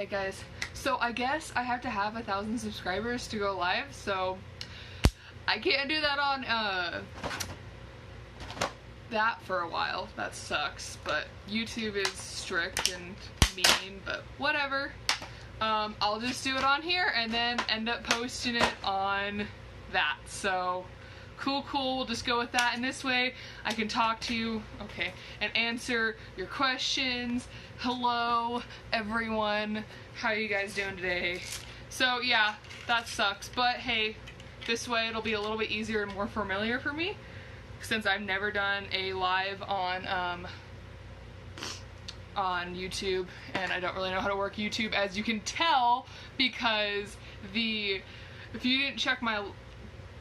Hey guys, so I guess I have to have 1,000 subscribers to go live, so I can't do that on that for a while. That sucks, but YouTube is strict and mean, but whatever. I'll just do it on here and then end up posting it on that. So cool, we'll just go with that, and this way I can talk to you, okay, and answer your questions. Hello everyone, how are you guys doing today? So yeah, that sucks, but hey, this way it'll be a little bit easier and more familiar for me, since I've never done a live on YouTube, and I don't really know how to work YouTube, as you can tell, because if you didn't check my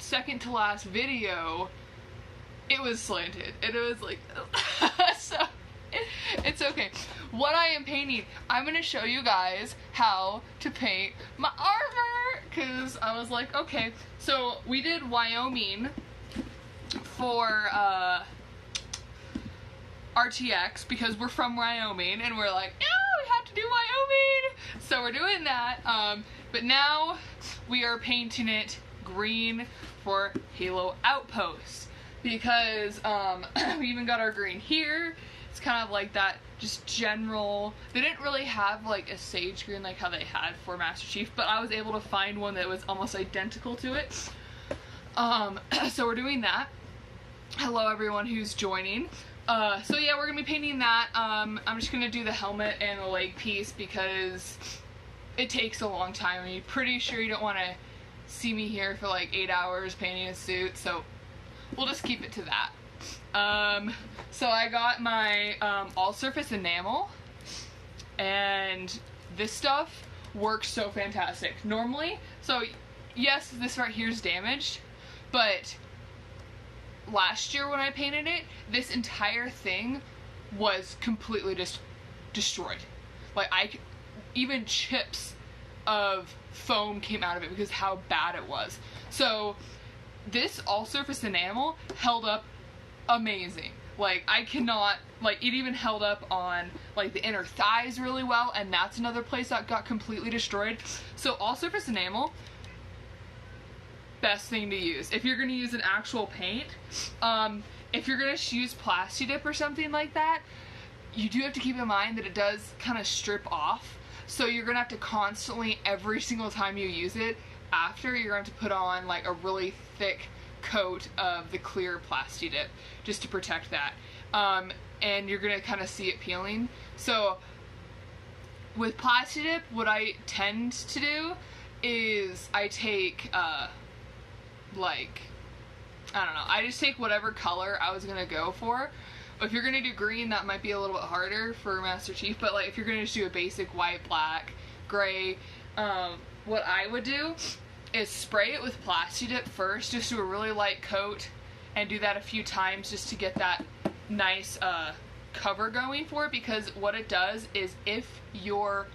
second to last video, it was slanted, and it was like, so it's okay. What I am painting, I'm gonna show you guys how to paint my armor, because I was like, okay, so we did Wyoming for RTX, because we're from Wyoming, and we're like, no, we have to do Wyoming, so we're doing that, but now we are painting it green for Halo Outpost, because we even got our green here. It's kind of like that, just general, they didn't really have like a sage green like how they had for Master Chief, but I was able to find one that was almost identical to it. So we're doing that. Hello everyone who's joining. So yeah, we're gonna be painting that. I'm just gonna do the helmet and the leg piece because it takes a long time, and you're pretty sure you don't want to see me here for like 8 hours painting a suit, so we'll just keep it to that. So I got my all surface enamel, and this stuff works so fantastic. Normally, so yes, this right here is damaged, but last year when I painted it, this entire thing was completely just destroyed. Like, even chips of foam came out of it because how bad it was. So this all surface enamel held up amazing. Like, I cannot, like, it even held up on like the inner thighs really well, and that's another place that got completely destroyed. So all surface enamel, best thing to use if you're gonna use an actual paint. If you're gonna use Plasti Dip or something like that, you do have to keep in mind that it does kind of strip off, so you're gonna have to constantly, every single time you use it, after, you're going to put on like a really thick coat of the clear Plasti Dip just to protect that, and you're gonna kind of see it peeling. So with Plasti Dip, what I tend to do is I take like, I don't know, I just take whatever color I was gonna go for. If you're gonna do green, that might be a little bit harder for Master Chief, but like if you're gonna just do a basic white, black, gray, what I would do is spray it with Plasti Dip first, just do a really light coat, and do that a few times just to get that nice cover going for it, because what it does is if your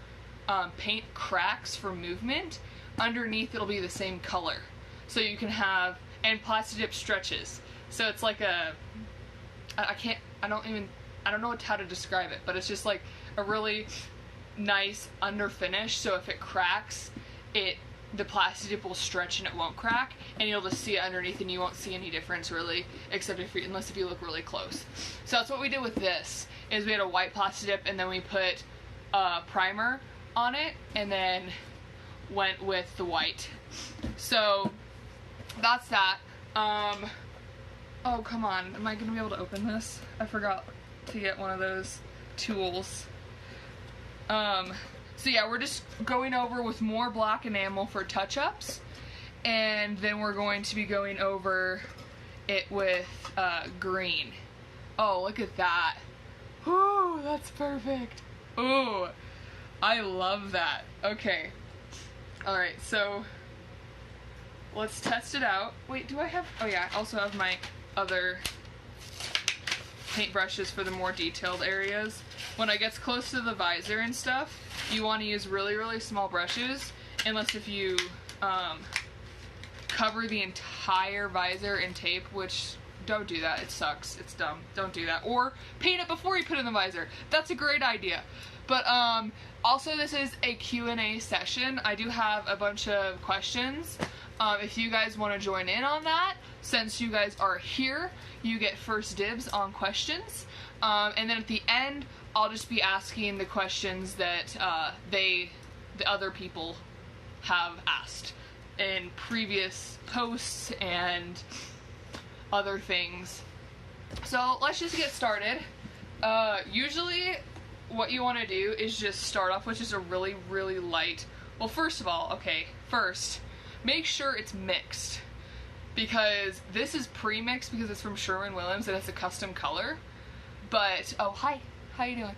paint cracks for movement, underneath it'll be the same color. So you can have, and Plasti Dip stretches, so it's like a, I don't know how to describe it, but it's just like a really nice under finish, so if it cracks, the Plasti Dip will stretch and it won't crack, and you'll just see it underneath and you won't see any difference really, except unless if you look really close. So that's what we did with this, is we had a white Plasti Dip, and then we put primer on it, and then went with the white. So that's that. Oh, come on, am I gonna be able to open this? I forgot to get one of those tools. So yeah, we're just going over with more black enamel for touch-ups, and then we're going to be going over it with green. Oh, look at that. Ooh, that's perfect. Ooh, I love that. Okay. Alright, so let's test it out. Wait, do I have, oh yeah, I also have my other paintbrushes for the more detailed areas. When it gets close to the visor and stuff, you want to use really, really small brushes, unless if you cover the entire visor in tape, which, don't do that, it sucks, it's dumb, don't do that. Or paint it before you put it in the visor, that's a great idea. But also this is a Q&A session. I do have a bunch of questions. If you guys want to join in on that, since you guys are here, you get first dibs on questions. And then at the end, I'll just be asking the questions that the other people have asked in previous posts and other things. So let's just get started. Usually what you want to do is just start off with just a really, really light, well, first of all, first, make sure it's mixed, because this is pre-mixed because it's from Sherwin-Williams and it's a custom color, but, oh, hi, how you doing?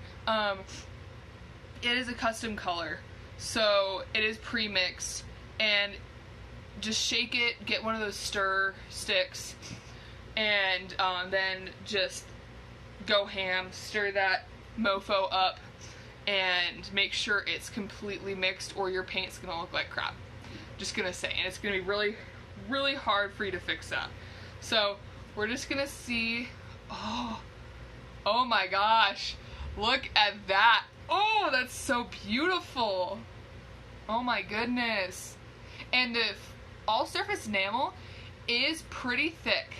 It is a custom color, so it is pre-mixed, and just shake it, get one of those stir sticks, and then just go ham, stir that mofo up, and make sure it's completely mixed or your paint's gonna look like crap. Just gonna say, and it's gonna be really, really hard for you to fix that. So we're just gonna see, oh my gosh, look at that. Oh, that's so beautiful. Oh my goodness. And the all surface enamel is pretty thick.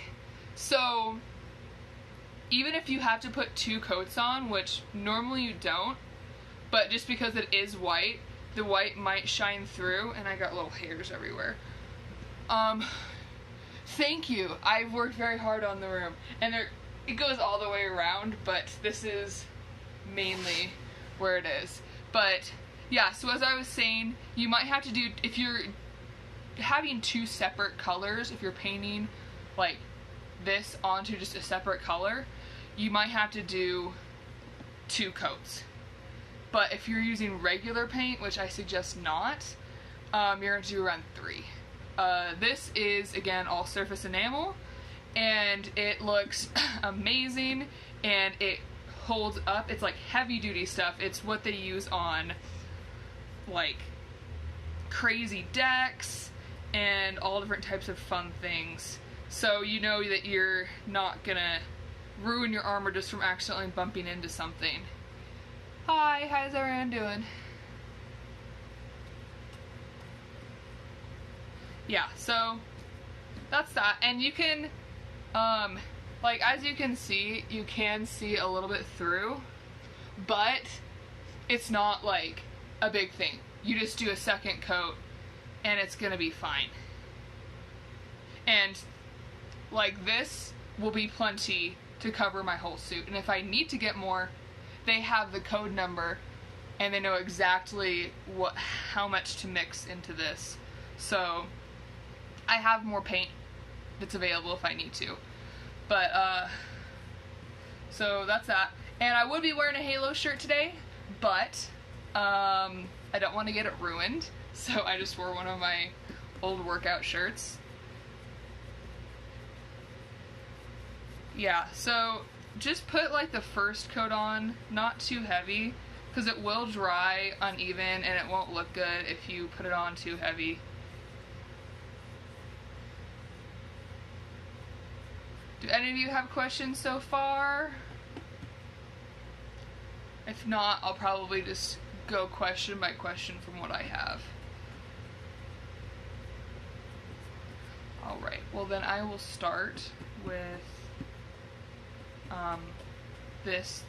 So even if you have to put 2 coats on, which normally you don't, but just because it is white, the white might shine through, and I got little hairs everywhere. Thank you. I've worked very hard on the room, and it goes all the way around, but this is mainly where it is. But yeah, so as I was saying, you might have to do, if you're having 2 separate colors, if you're painting like this onto just a separate color, you might have to do 2 coats. But if you're using regular paint, which I suggest not, you're going to do around 3. This is, again, all surface enamel, and it looks amazing, and it holds up. It's like heavy duty stuff. It's what they use on like crazy decks and all different types of fun things. So you know that you're not gonna ruin your armor just from accidentally bumping into something. Hi, how's everyone doing? Yeah, so that's that. And you can, like, as you can see, you can see a little bit through, but it's not like a big thing. You just do a second coat and it's gonna be fine. And like, this will be plenty to cover my whole suit, and if I need to get more, they have the code number and they know exactly how much to mix into this. So I have more paint that's available if I need to. But so that's that. And I would be wearing a Halo shirt today, but I don't want to get it ruined, so I just wore one of my old workout shirts. Yeah, so just put like the first coat on, not too heavy, because it will dry uneven and it won't look good if you put it on too heavy. Do any of you have questions so far? If not, I'll probably just go question by question from what I have. Alright, well then I will start with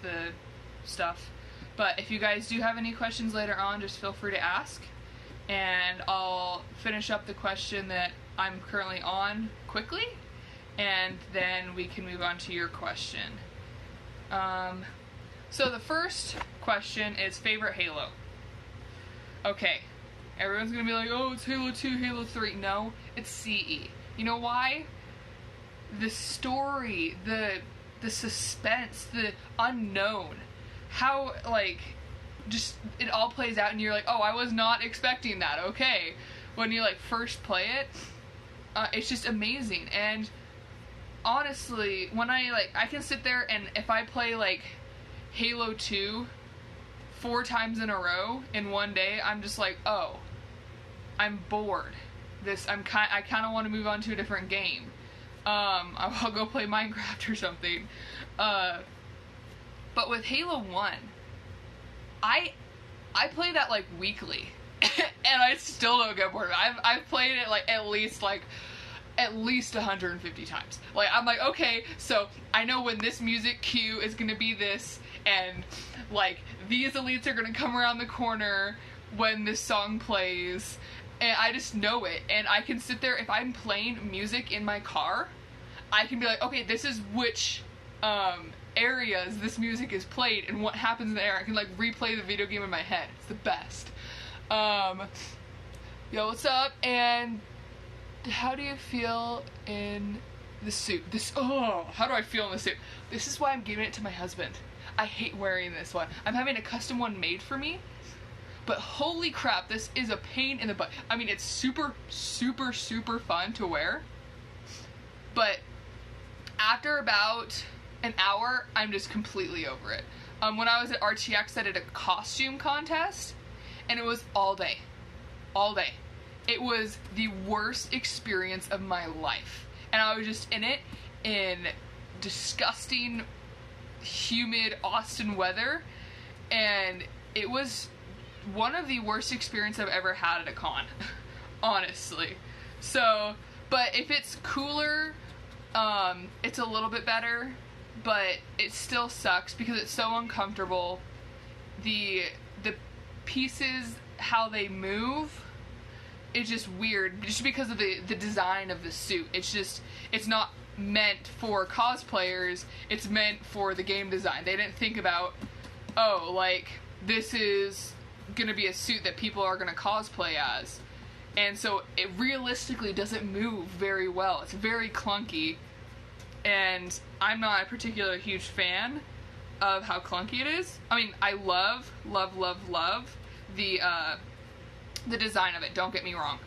the stuff. But if you guys do have any questions later on, just feel free to ask, and I'll finish up the question that I'm currently on quickly, and then we can move on to your question. So the first question is favorite Halo. Okay, everyone's gonna be like, oh, it's Halo 2, Halo 3. No, it's CE. You know why? The story, the suspense, the unknown, how, like, just, it all plays out and you're like, oh, I was not expecting that, okay. When you, like, first play it, it's just amazing. And honestly, when I can sit there and if I play, like, Halo 2 4 times in a row in one day, I'm just like, oh, I'm bored. I kind of want to move on to a different game. I'll go play Minecraft or something. But with Halo 1, I play that like weekly, and I still don't get bored of it. I've played it like at least 150 times. Like, I'm like, okay, so I know when this music cue is gonna be this, and like these elites are gonna come around the corner when this song plays, and I just know it. And I can sit there, if I'm playing music in my car, I can be like, okay, this is which areas this music is played and what happens in the area. I can like replay the video game in my head. It's the best. Yo, what's up? And how do you feel in the suit? How do I feel in the suit? This is why I'm giving it to my husband. I hate wearing this one. I'm having a custom one made for me, but holy crap, this is a pain in the butt. I mean, it's super, super, super fun to wear, but after about an hour, I'm just completely over it. When I was at RTX, I did a costume contest, and it was all day. All day. It was the worst experience of my life. And I was just in it in disgusting, humid Austin weather, and it was one of the worst experiences I've ever had at a con, honestly. So, but if it's cooler, it's a little bit better, but it still sucks because it's so uncomfortable. The pieces, how they move, it's just weird, just because of the design of the suit. It's not meant for cosplayers, it's meant for the game design. They didn't think about, oh, like, this is gonna be a suit that people are gonna cosplay as. And so it realistically doesn't move very well. It's very clunky, and I'm not a particularly huge fan of how clunky it is. I mean, I love the design of it, don't get me wrong,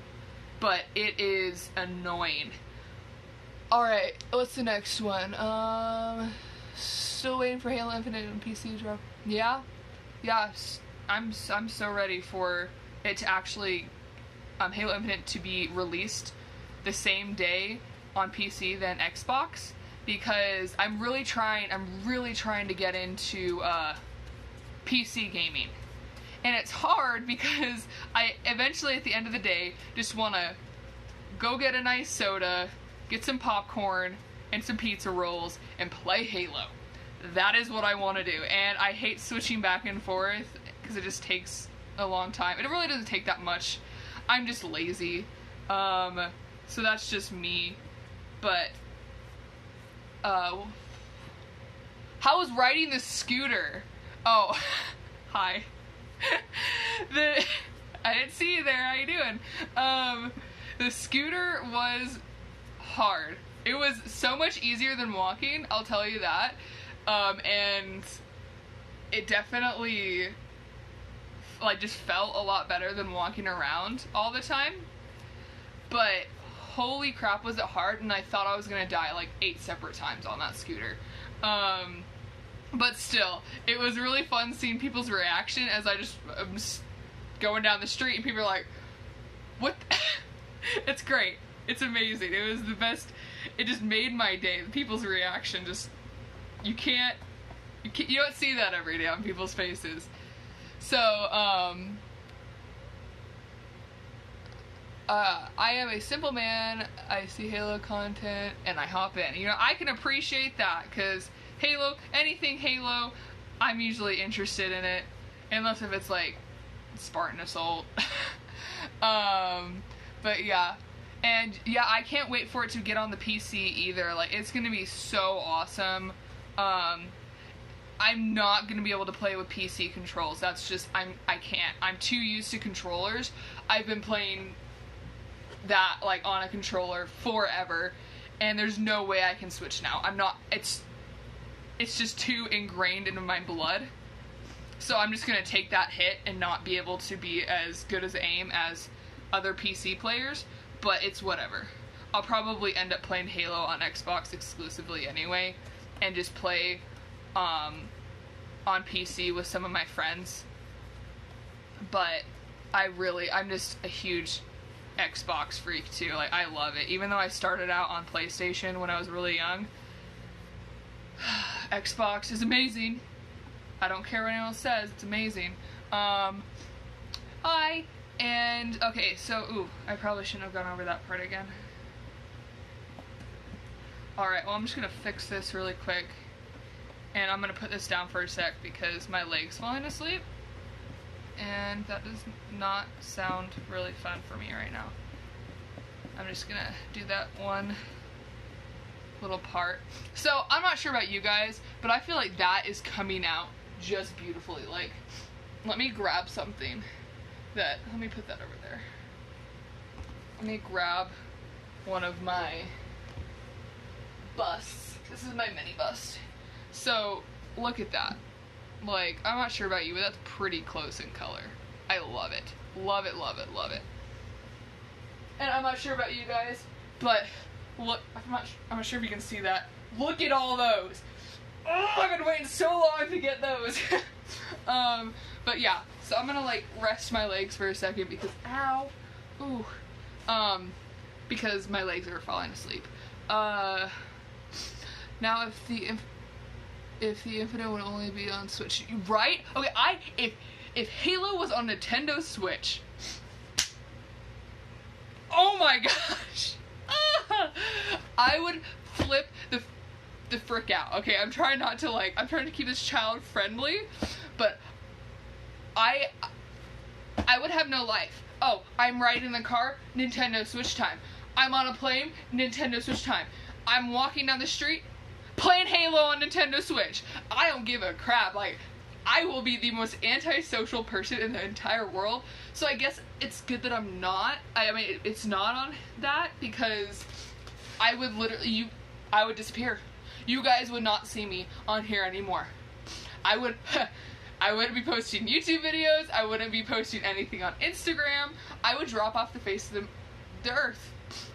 but it is annoying. Alright, what's the next one? Still waiting for Halo Infinite on PC to drop. Yeah, I'm so ready for it to actually, Halo Infinite to be released the same day on PC than Xbox, because I'm really trying to get into PC gaming. And it's hard because I eventually, at the end of the day, just want to go get a nice soda, get some popcorn, and some pizza rolls, and play Halo. That is what I want to do. And I hate switching back and forth because it just takes a long time. It really doesn't take that much. I'm just lazy. So that's just me. But, how was riding the scooter? Oh, hi. I didn't see you there. How you doing? The scooter was hard. It was so much easier than walking, I'll tell you that. And it definitely, like, just felt a lot better than walking around all the time. But holy crap, was it hard, and I thought I was gonna die like 8 separate times on that scooter. But still, it was really fun seeing people's reaction as I just going down the street, and people are like, what? It's great. It's amazing. It was the best. It just made my day. People's reaction just, you don't see that every day on people's faces. So, I am a simple man. I see Halo content and I hop in. You know, I can appreciate that, because Halo, anything Halo, I'm usually interested in it, unless if it's like Spartan Assault. But yeah, and yeah, I can't wait for it to get on the PC either. Like, it's gonna be so awesome. I'm not gonna be able to play with PC controls. That's just, I can't. I'm too used to controllers. I've been playing that like on a controller forever, and there's no way I can switch now. It's just too ingrained into my blood. So I'm just gonna take that hit and not be able to be as good as aim as other PC players, but it's whatever. I'll probably end up playing Halo on Xbox exclusively anyway, and just play on PC with some of my friends. But I'm just a huge Xbox freak too. Like, I love it. Even though I started out on PlayStation when I was really young, Xbox is amazing. I don't care what anyone else says, it's amazing. Hi, and okay, so, ooh, I probably shouldn't have gone over that part again. Alright, well I'm just gonna fix this really quick, and I'm gonna put this down for a sec because my leg's falling asleep, and that does not sound really fun for me right now. I'm just gonna do that one little part. So, I'm not sure about you guys, but I feel like that is coming out just beautifully. Like, let me grab something that, let me put that over there. Let me grab one of my busts. This is my mini bust. So, look at that. Like, I'm not sure about you, but that's pretty close in color. I love it. Love it, love it, love it. And I'm not sure about you guys, but look, I'm not sure if you can see that. Look at all those. Oh, I've been waiting so long to get those. But yeah, so I'm gonna like rest my legs for a second because, ow, ooh, because my legs are falling asleep. Now if the Infinite would only be on Switch, right? Okay, if Halo was on Nintendo Switch, oh my gosh, I would flip the frick out. Okay, I'm trying to keep this child friendly, but I would have no life. Oh, I'm riding in the car, Nintendo Switch time. I'm on a plane, Nintendo Switch time. I'm walking down the street, playing Halo on Nintendo Switch. I don't give a crap. Like, I will be the most antisocial person in the entire world. So I guess it's good that I'm not. I mean, it's not on that, because I would literally, I would disappear. You guys would not see me on here anymore. I wouldn't be posting YouTube videos. I wouldn't be posting anything on Instagram. I would drop off the face of the earth.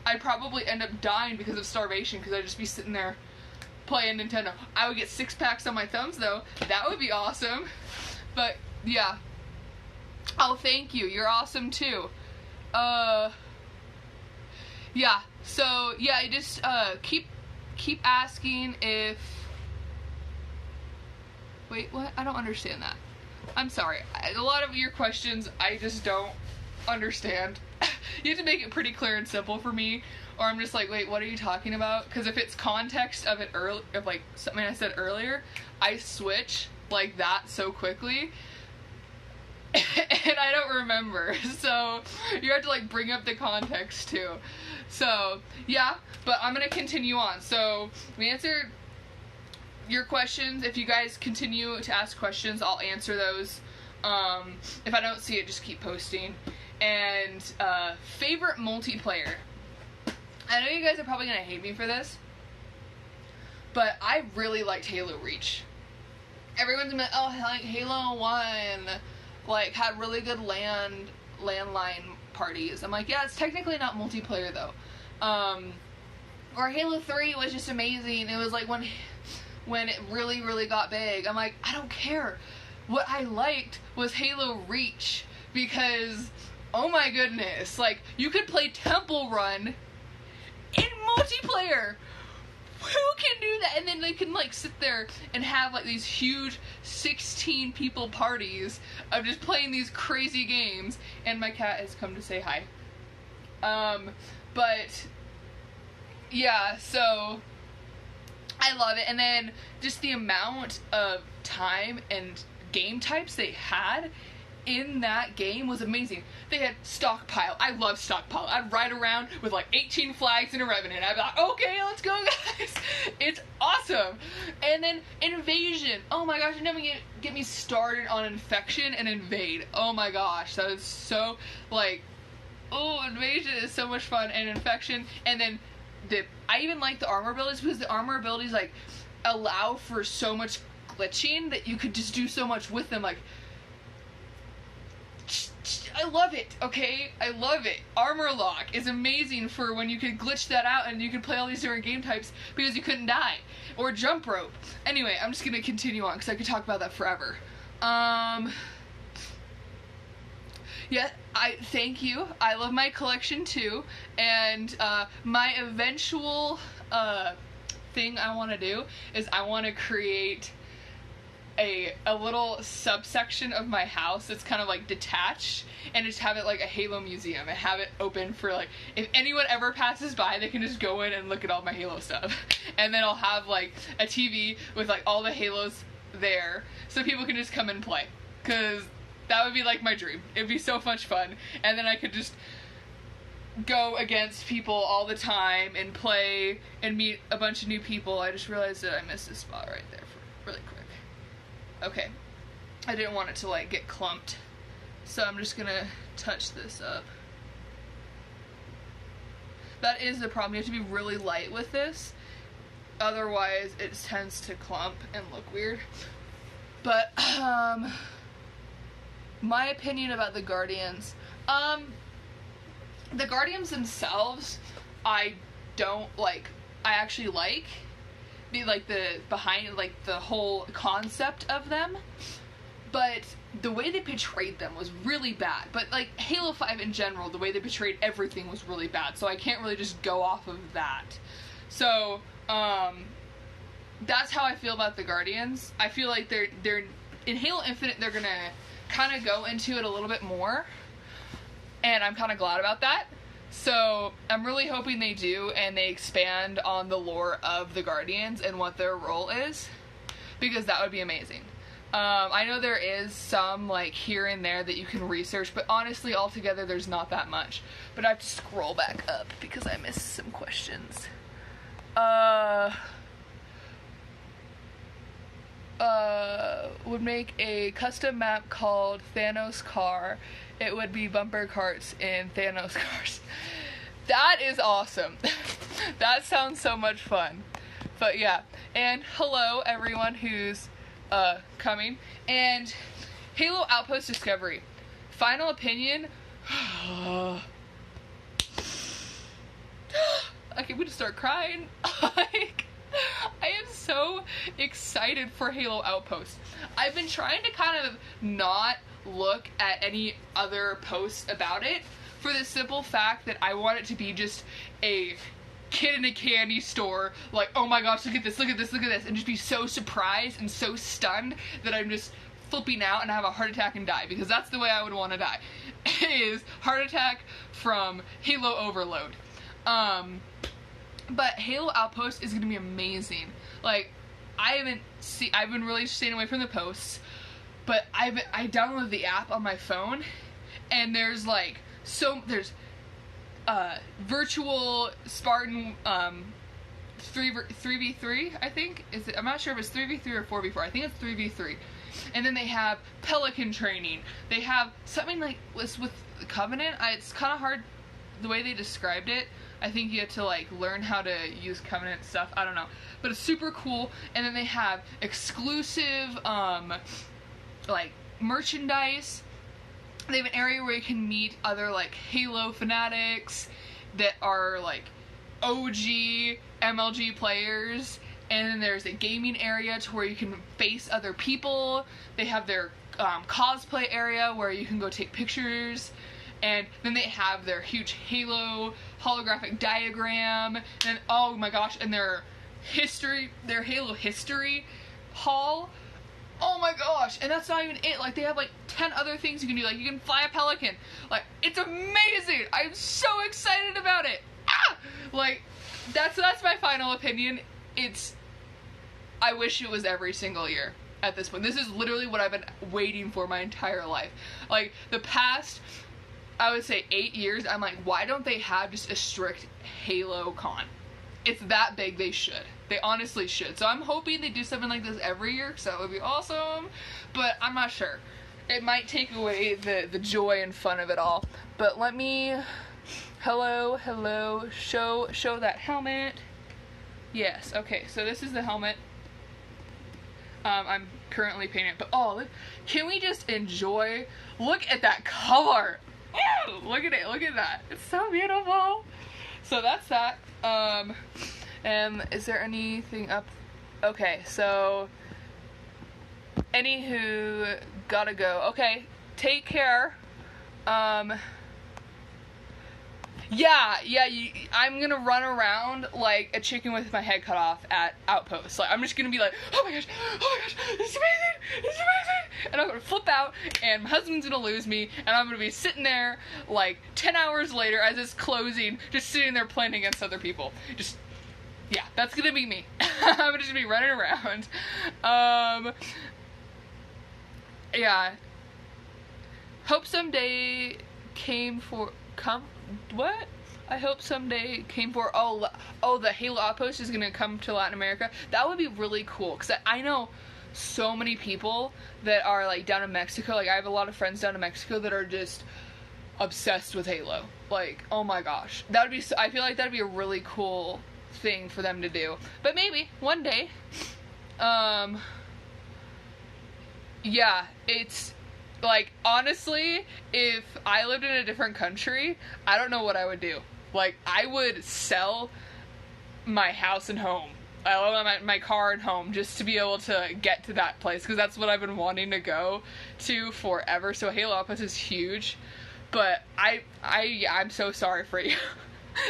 I'd probably end up dying because of starvation, because I'd just be sitting there playing Nintendo. I would get 6-packs on my thumbs though. That would be awesome. But yeah. Oh, thank you. You're awesome too. Yeah. So yeah, just keep asking if. Wait, what? I don't understand that. I'm sorry. A lot of your questions I just don't understand. You have to make it pretty clear and simple for me, or I'm just like, wait, what are you talking about? Because if it's context of it of like something I said earlier, I switch like that so quickly, and I don't remember. So you have to like bring up the context too. So yeah, but I'm gonna continue on. So we answered your questions. If you guys continue to ask questions, I'll answer those. If I don't see it, just keep posting. And favorite multiplayer. I know you guys are probably gonna hate me for this, but I really liked Halo Reach. Everyone's been, oh, like Halo 1, like, had really good landline parties. I'm like, yeah, it's technically not multiplayer though. Or Halo 3 was just amazing. It was like when it really, really got big. I'm like, I don't care. What I liked was Halo Reach, because, oh my goodness, like, you could play Temple Run in multiplayer. Who can do that? And then they can like sit there and have like these huge 16 people parties of just playing these crazy games. And my cat has come to say hi. But yeah, so I love it. And then just the amount of time and game types they had in that game was amazing. They had stockpile. I love stockpile. I'd ride around with like 18 flags and a revenant. I'd be like, okay, let's go, guys. It's awesome. And then invasion. Oh my gosh, don't even get me started on infection and invade. Oh my gosh, that is so like, oh, invasion is so much fun. And infection. And then I even like the armor abilities, because the armor abilities like allow for so much glitching that you could just do so much with them. Like, I love it, okay? I love it. Armor lock is amazing for when you could glitch that out and you could play all these different game types because you couldn't die. Or jump rope. Anyway, I'm just gonna continue on because I could talk about that forever. Yeah, thank you. I love my collection too. And my eventual thing I want to do is I want to create a little subsection of my house that's kind of like detached, and just have it like a Halo museum and have it open for like, if anyone ever passes by, they can just go in and look at all my Halo stuff. And then I'll have like a TV with like all the Halos there, so people can just come and play, because that would be like my dream. It'd be so much fun, and then I could just go against people all the time and play and meet a bunch of new people. I just realized that I missed this spot right there for really quick. Okay, I didn't want it to like get clumped, so I'm just gonna touch this up. That is the problem, you have to be really light with this, otherwise it tends to clump and look weird. But my opinion about the Guardians, the Guardians themselves, I don't like. I actually like the whole concept of them, but the way they portrayed them was really bad. But like Halo 5 in general, the way they portrayed everything was really bad, so I can't really just go off of that. So that's how I feel about the Guardians. I feel like they're in Halo Infinite, they're gonna kind of go into it a little bit more, and I'm kind of glad about that. So I'm really hoping they do, and they expand on the lore of the Guardians and what their role is, because that would be amazing. I know there is some like here and there that you can research, but honestly altogether there's not that much. But I have to scroll back up because I missed some questions. Would make a custom map called Thanos Car. It would be bumper carts in Thanos cars. That is awesome. That sounds so much fun. But yeah, and hello everyone who's coming. And Halo Outpost Discovery. Final opinion. Okay, we just start crying. Like, I am so excited for Halo Outpost. I've been trying to kind of not look at any other posts about it, for the simple fact that I want it to be just a kid in a candy store, like, oh my gosh, look at this, look at this, look at this, and just be so surprised and so stunned that I'm just flipping out and have a heart attack and die, because that's the way I would want to die, is heart attack from Halo overload. But Halo Outpost is gonna be amazing. Like, I've been really staying away from the posts, but I downloaded the app on my phone, and there's like, there's virtual Spartan 3v3, I think. I'm not sure if it's 3v3 or 4v4. I think it's 3v3. And then they have Pelican training. They have something like this with Covenant. It's kind of hard the way they described it. I think you have to like learn how to use Covenant stuff. I don't know, but it's super cool. And then they have exclusive like merchandise. They have an area where you can meet other like Halo fanatics that are like OG MLG players, and then there's a gaming area to where you can face other people. They have their cosplay area where you can go take pictures, and then they have their huge Halo holographic diagram, and oh my gosh, and their Halo history hall. Oh my gosh, and that's not even it. Like, they have like 10 other things you can do. Like, you can fly a Pelican. Like, it's amazing. I'm so excited about it. Ah! Like, that's my final opinion. I wish it was every single year at this point. This is literally what I've been waiting for my entire life. Like, the past, I would say 8 years, I'm like, why don't they have just a strict Halo con? It's that big, they should. They honestly should. So I'm hoping they do something like this every year, because that would be awesome. But I'm not sure. It might take away the joy and fun of it all. But let me... Hello. Show that helmet. Yes, okay. So this is the helmet. I'm currently painting it. But oh, can we just enjoy... Look at that color! Ew, look at it. Look at that. It's so beautiful. So that's that. And is there anything up? Okay, so anywho, gotta go. Okay, take care. Yeah, I'm gonna run around like a chicken with my head cut off at Outpost. Like, I'm just gonna be like, oh my gosh, this is amazing, and I'm gonna flip out, and my husband's gonna lose me, and I'm gonna be sitting there like 10 hours later as it's closing, just sitting there playing against other people. Just, yeah, that's gonna be me. I'm gonna just be running around. Yeah. Hope someday what? I hope someday came for, the Halo Outpost is gonna come to Latin America. That would be really cool, because I know so many people that are, like, down in Mexico. Like, I have a lot of friends down in Mexico that are just obsessed with Halo. Like, oh my gosh. That would be, I feel like that would be a really cool thing for them to do. But maybe, one day. Yeah, it's, like, honestly, if I lived in a different country, I don't know what I would do. Like, I would sell my house and home. I love my car and home just to be able to get to that place, because that's what I've been wanting to go to forever. So Halo Outpost is huge, but I'm so sorry for you.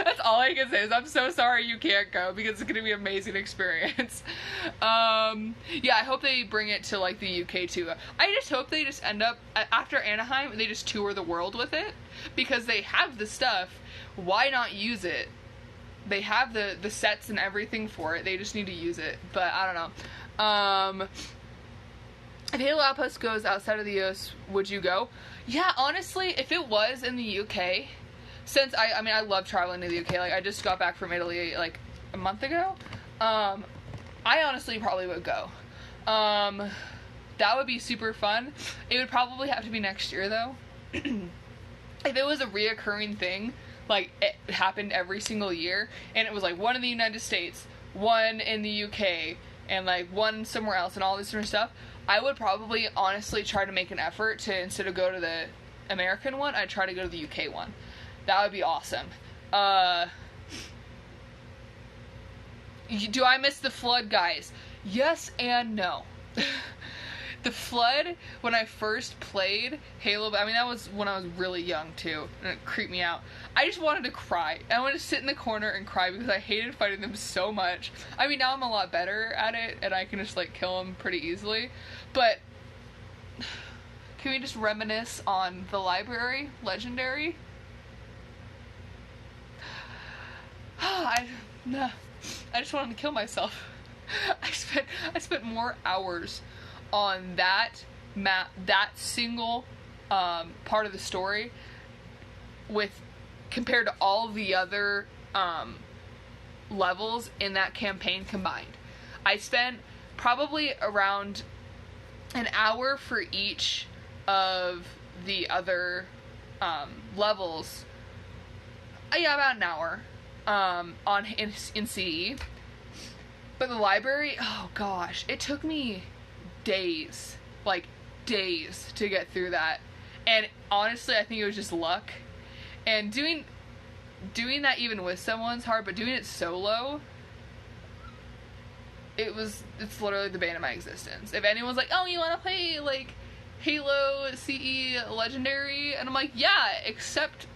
That's all I can say is I'm so sorry you can't go, because it's gonna be an amazing experience. Yeah, I hope they bring it to, like, the UK too. I just hope they just end up, after Anaheim, they just tour the world with it, because they have the stuff. Why not use it? They have the sets and everything for it. They just need to use it. But I don't know. If Halo Outpost goes outside of the US, would you go? Yeah, honestly, if it was in the UK, since I love traveling to the UK. Like, I just got back from Italy like a month ago. I honestly probably would go. That would be super fun. It would probably have to be next year though. If it was a reoccurring thing, like it happened every single year, and it was like one in the United States, one in the UK, and like one somewhere else, and all this different stuff, I would probably honestly try to make an effort to, instead of go to the American one, I'd try to go to the UK one. That would be awesome. Do I miss the flood, guys? Yes and no. The flood, when I first played Halo, I mean, that was when I was really young too, and it creeped me out. I just wanted to cry. I wanted to sit in the corner and cry because I hated fighting them so much. I mean, now I'm a lot better at it, and I can just, like, kill them pretty easily. But can we just reminisce on the library? Legendary? I just wanted to kill myself. I spent more hours on that map, that single part of the story, compared to all the other levels in that campaign combined. I spent probably around an hour for each of the other levels. Yeah, about an hour in CE. But the library, oh gosh, it took me days, like days, to get through that. And honestly, I think it was just luck. And doing that even with someone's hard, but doing it solo, it's literally the bane of my existence. If anyone's like, oh, you want to play like Halo CE Legendary? And I'm like, yeah, except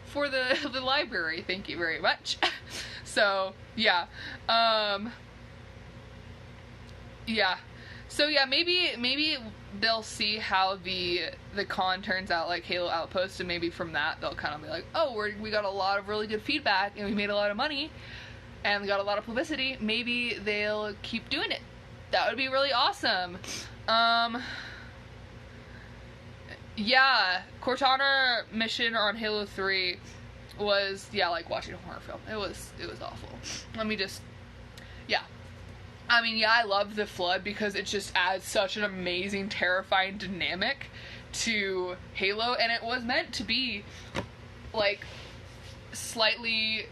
for the library, thank you very much. So yeah. Yeah. So yeah, maybe they'll see how the con turns out, like Halo Outpost, and maybe from that they'll kind of be like, oh, we got a lot of really good feedback, and we made a lot of money, and we got a lot of publicity. Maybe they'll keep doing it. That would be really awesome. Yeah, Cortana mission on Halo 3 was, yeah, like watching a horror film. It was awful. Yeah. I mean, yeah, I love the flood because it just adds such an amazing, terrifying dynamic to Halo, and it was meant to be, like, slightly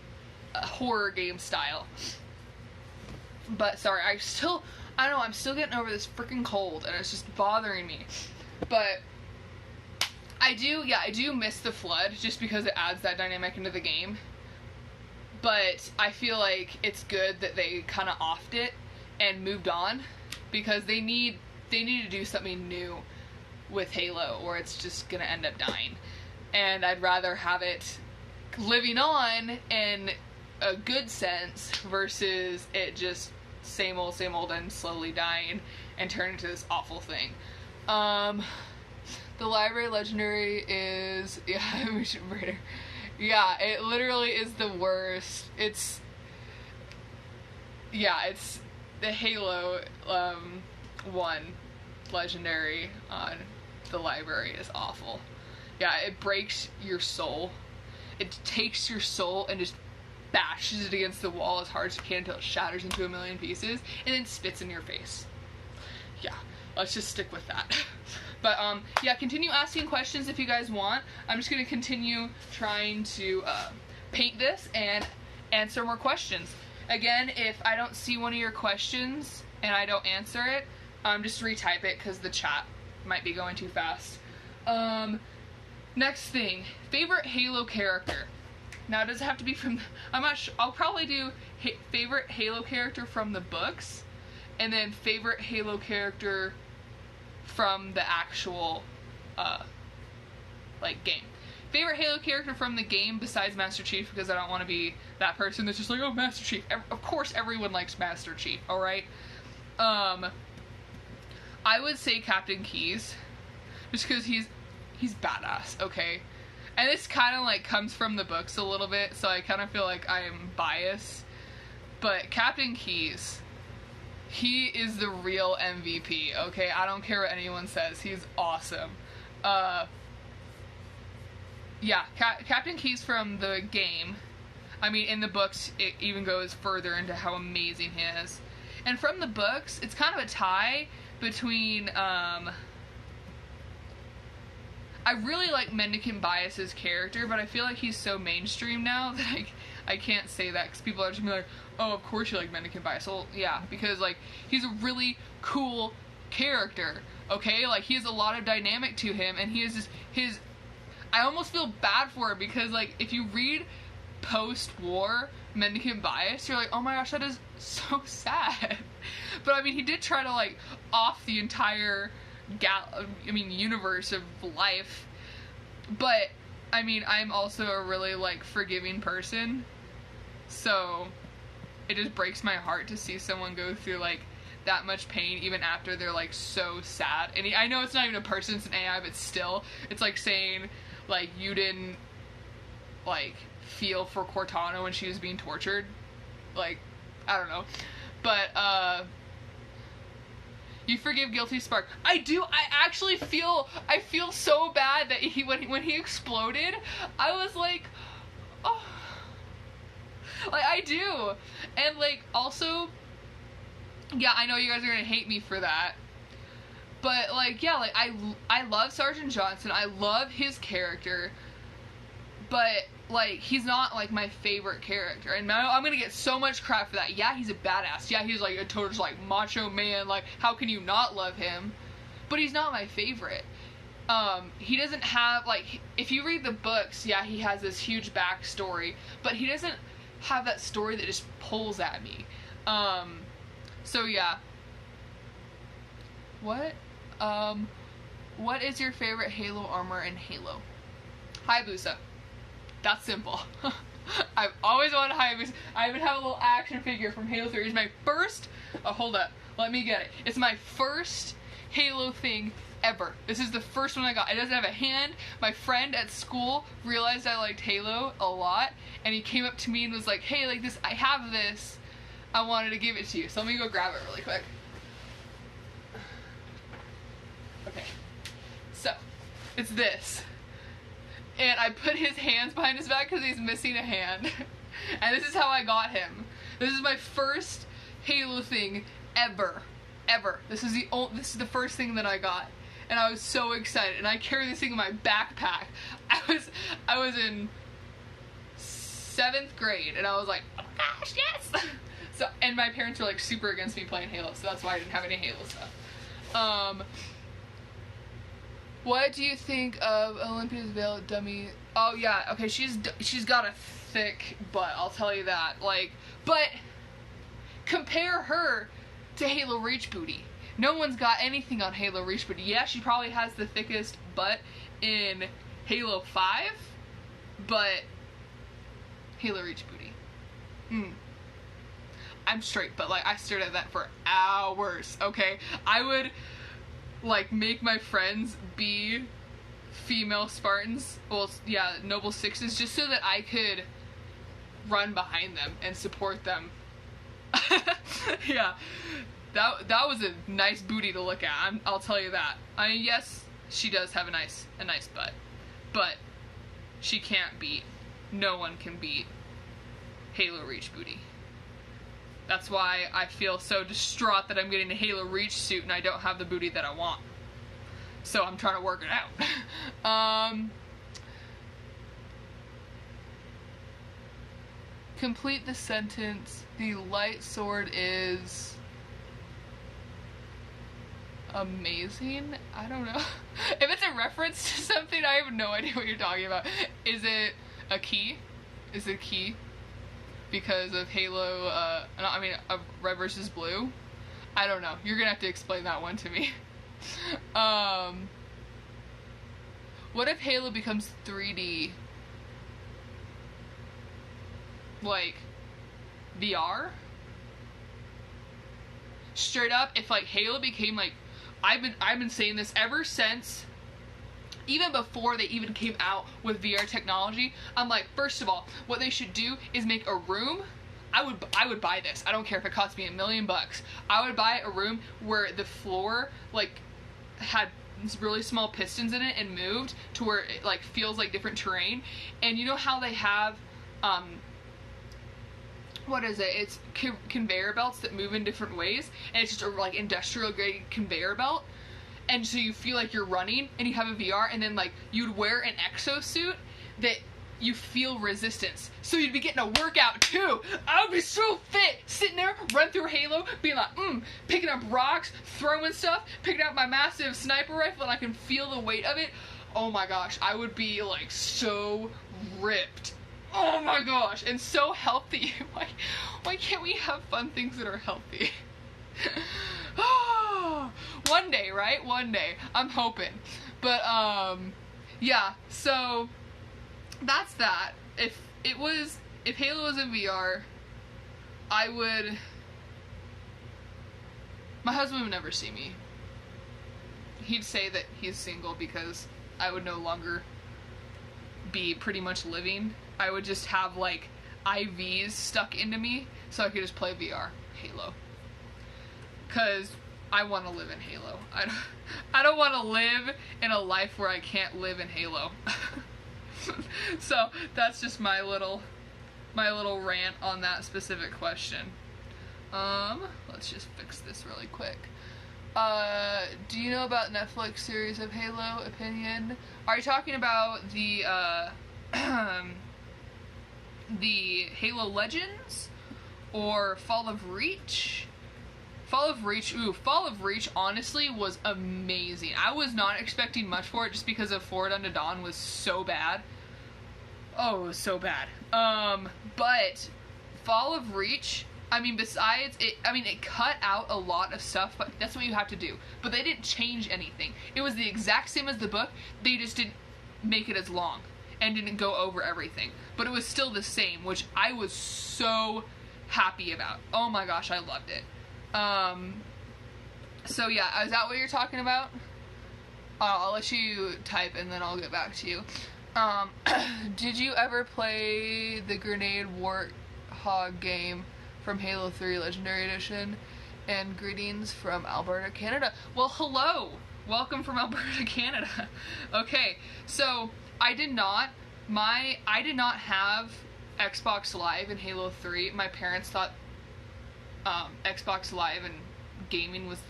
horror game style. But, sorry, I don't know, I'm still getting over this freaking cold, and it's just bothering me. But I do miss the flood, just because it adds that dynamic into the game. But I feel like it's good that they kind of offed it and moved on, because they need to do something new with Halo, or it's just gonna end up dying. And I'd rather have it living on in a good sense versus it just same old and slowly dying and turning into this awful thing. The library legendary is, yeah, we should breed her. Yeah, it literally is the worst. It's the Halo 1 legendary on the library is awful. Yeah, it breaks your soul. It takes your soul and just bashes it against the wall as hard as you can until it shatters into a million pieces and then spits in your face. Yeah, let's just stick with that. But yeah, continue asking questions if you guys want. I'm just going to continue trying to paint this and answer more questions. Again, if I don't see one of your questions and I don't answer it, just retype it because the chat might be going too fast. Next thing, favorite Halo character. Now, does it have to be from, I'm not sure, I'll probably do favorite Halo character from the books, and then favorite Halo character from the actual, like, game. Favorite Halo character from the game besides Master Chief, because I don't want to be that person that's just like, oh, Master Chief. Of course everyone likes Master Chief, alright? I would say Captain Keyes, just because he's badass, okay? And this kind of, like, comes from the books a little bit, so I kind of feel like I am biased. But Captain Keyes, he is the real MVP, okay? I don't care what anyone says. He's awesome. Yeah, Captain Keyes from the game. I mean, in the books, it even goes further into how amazing he is. And from the books, it's kind of a tie between, I really like Mendicant Bias's character, but I feel like he's so mainstream now that I can't say that, because people are just gonna be like, oh, of course you like Mendicant Bias. Well, yeah, because, like, he's a really cool character, okay? Like, he has a lot of dynamic to him, and he has his I almost feel bad for him, because, like, if you read post-war Mendicant Bias, you're like, oh my gosh, that is so sad. But, I mean, he did try to, like, off the entire universe of life. But, I mean, I'm also a really, like, forgiving person. So, it just breaks my heart to see someone go through, like, that much pain even after they're, like, so sad. And I know it's not even a person, it's an AI, but still, it's like saying, like, you didn't, like, feel for Cortana when she was being tortured. Like, I don't know. But, you forgive Guilty Spark. I do. I feel so bad that when he exploded, I was like, oh, like, I do. And, like, also, yeah, I know you guys are gonna hate me for that, but, like, yeah, like, I love Sergeant Johnson. I love his character, but, like, he's not, like, my favorite character, and I'm gonna get so much crap for that. Yeah, he's a badass. Yeah, he's, like, a total, just, like, macho man. Like, how can you not love him? But he's not my favorite. He doesn't have, like, if you read the books, yeah, he has this huge backstory, but he doesn't have that story that just pulls at me. So, yeah. What is your favorite Halo armor in Halo? Hayabusa. That's simple. I've always wanted Hayabusa. I even have a little action figure from Halo 3. It's my first, oh, hold up. Let me get it. It's my first Halo thing ever. This is the first one I got. It doesn't have a hand. My friend at school realized I liked Halo a lot, and he came up to me and was like, hey, like, this, I have this. I wanted to give it to you. So let me go grab it really quick. Okay. So, it's this. And I put his hands behind his back because he's missing a hand. And this is how I got him. This is my first Halo thing ever. Ever. This is the first thing that I got. And I was so excited. And I carry this thing in my backpack. I was in 7th grade, and I was like, oh my gosh, yes! So, and my parents were, like, super against me playing Halo, so that's why I didn't have any Halo stuff. What do you think of Olympia's Veil dummy? Oh, yeah, okay, she's got a thick butt, I'll tell you that. Like, but compare her to Halo Reach Booty. No one's got anything on Halo Reach Booty. Yeah, she probably has the thickest butt in Halo 5, but Halo Reach booty. I'm straight, but like I stared at that for hours, okay? I would like make my friends be female Spartans, well, yeah, Noble Sixes, just so that I could run behind them and support them. Yeah, that was a nice booty to look at. I'll tell you that. I mean, yes, she does have a nice butt, but she can't beat. No one can beat Halo Reach booty. That's why I feel so distraught that I'm getting a Halo Reach suit and I don't have the booty that I want. So I'm trying to work it out. Complete the sentence. The light sword is amazing? I don't know. If it's a reference to something, I have no idea what you're talking about. Is it a key? Is it a key? Because of Halo, of Red vs. Blue? I don't know. You're gonna have to explain that one to me. What if Halo becomes 3D? Like, VR? Straight up, if like Halo became like, I've been saying this ever since, even before they even came out with VR technology. I'm like, first of all, what they should do is make a room. I would buy this. I don't care if it cost me $1 million. I would buy a room where the floor like had really small pistons in it and moved to where it like feels like different terrain. And you know how they have what is it? It's conveyor belts that move in different ways, and it's just a like industrial grade conveyor belt. And so you feel like you're running and you have a VR, and then like you'd wear an exosuit that you feel resistance. So you'd be getting a workout too. I would be so fit, sitting there, run through Halo, being like, picking up rocks, throwing stuff, picking up my massive sniper rifle, and I can feel the weight of it. Oh my gosh, I would be like so ripped. Oh my gosh, and so healthy. Why can't we have fun things that are healthy? One day, right? One day. I'm hoping. But, yeah, so that's that. If Halo was in VR, my husband would never see me. He'd say that he's single because I would no longer be pretty much living. I would just have like IVs stuck into me so I could just play VR Halo. Cause I want to live in Halo. I don't want to live in a life where I can't live in Halo. So that's just my little rant on that specific question. Let's just fix this really quick. Do you know about Netflix series of Halo? Opinion? Are you talking about the the Halo Legends or Fall of Reach? Fall of Reach honestly was amazing. I was not expecting much for it just because of Forward Unto Dawn was so bad. Oh, it was so bad. But Fall of Reach, besides it, it cut out a lot of stuff, but that's what you have to do. But they didn't change anything. It was the exact same as the book. They just didn't make it as long and didn't go over everything. But it was still the same, which I was so happy about. Oh my gosh, I loved it. So yeah, is that what you're talking about? I'll let you type and then I'll get back to you. Did you ever play the Grenade Warthog game from Halo 3 Legendary Edition? And greetings from Alberta, Canada. Well, hello! Welcome from Alberta, Canada. Okay, so I did not have Xbox Live in Halo 3. My parents thought Xbox Live and gaming was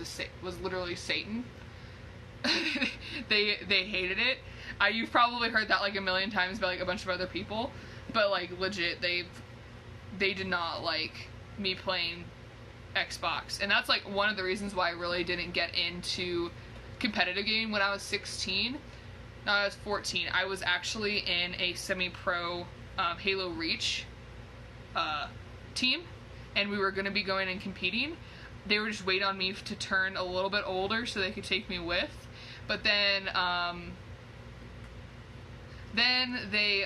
literally Satan. They hated it. You've probably heard that like a million times by like a bunch of other people, but like legit, they did not like me playing Xbox, and that's like one of the reasons why I really didn't get into competitive gaming when I was 16. No, I was 14. I was actually in a semi-pro Halo Reach team, and we were going to be going and competing. They were just waiting on me to turn a little bit older so they could take me with. But then they,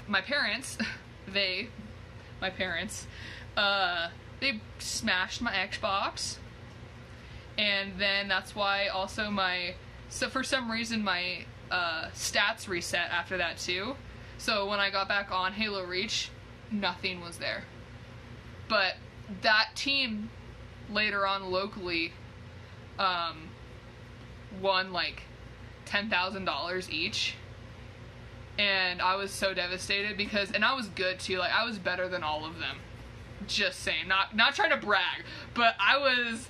my parents, my parents, they smashed my Xbox, and then that's why also so for some reason my stats reset after that too. So when I got back on Halo Reach, nothing was there. But that team later on locally won like $10,000 each. And I was so devastated because, and I was good too, like I was better than all of them. Just saying, not trying to brag, but I was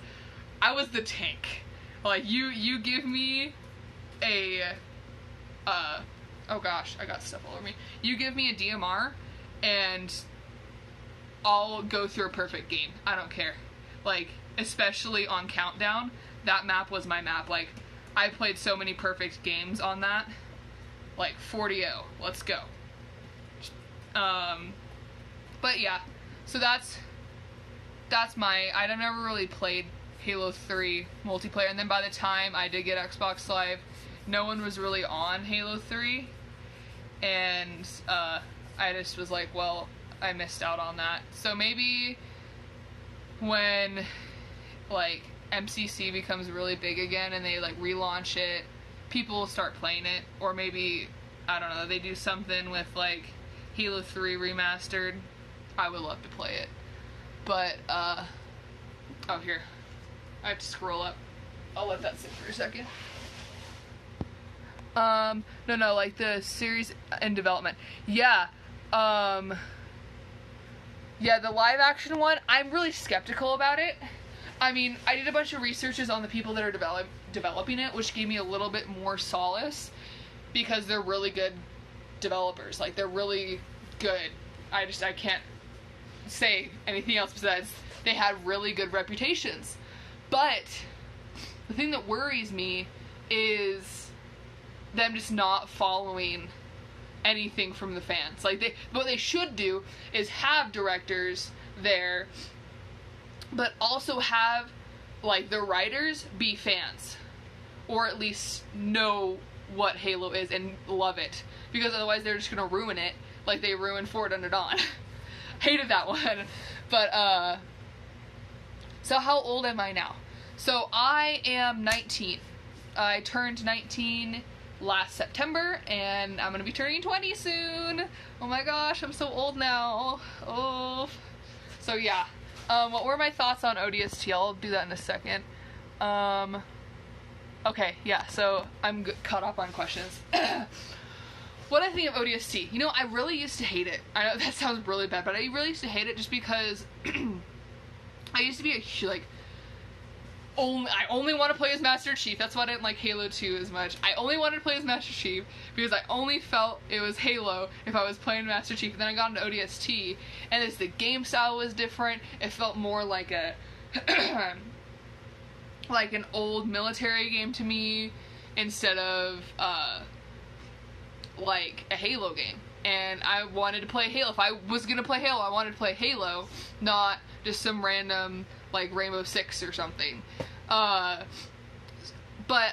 the tank. Like you give me a oh gosh, I got stuff all over me. You give me a DMR and I'll go through a perfect game. I don't care. Like, especially on Countdown, that map was my map. Like, I played so many perfect games on that. Like 40-0, let's go. But yeah, so that's I never really played Halo 3 multiplayer, and then by the time I did get Xbox Live, no one was really on Halo 3, and I just was like, well, I missed out on that. So maybe when like MCC becomes really big again and they like relaunch it, people will start playing it, or maybe, I don't know, they do something with like Halo 3 remastered. I would love to play it. But, oh here, I have to scroll up. I'll let that sit for a second. No, like the series in development. Yeah, yeah, the live action one, I'm really skeptical about it. I mean, I did a bunch of researches on the people that are developing it, which gave me a little bit more solace, because they're really good developers. Like, they're really good. I can't say anything else besides they had really good reputations. But the thing that worries me is them just not following anything from the fans. Like, what they should do is have directors there, but also have, like, the writers be fans, or at least know what Halo is and love it, because otherwise they're just gonna ruin it, like they ruined Forward Unto Dawn. Hated that one. But, so how old am I now? So I am 19. I turned 19 last September, and I'm gonna be turning 20 soon. Oh my gosh, I'm so old now. Oh. So yeah. What were my thoughts on ODST? I'll do that in a second. Okay, yeah, so I'm caught up on questions. What I think of ODST? You know, I really used to hate it. I know that sounds really bad, but I really used to hate it just because I used to be I only want to play as Master Chief. That's why I didn't like Halo 2 as much. I only wanted to play as Master Chief because I only felt it was Halo if I was playing Master Chief. And then I got into ODST, and the game style was different. It felt more like a like an old military game to me instead of like a Halo game. And I wanted to play Halo. If I was gonna play Halo, I wanted to play Halo, not just some random like Rainbow Six or something. But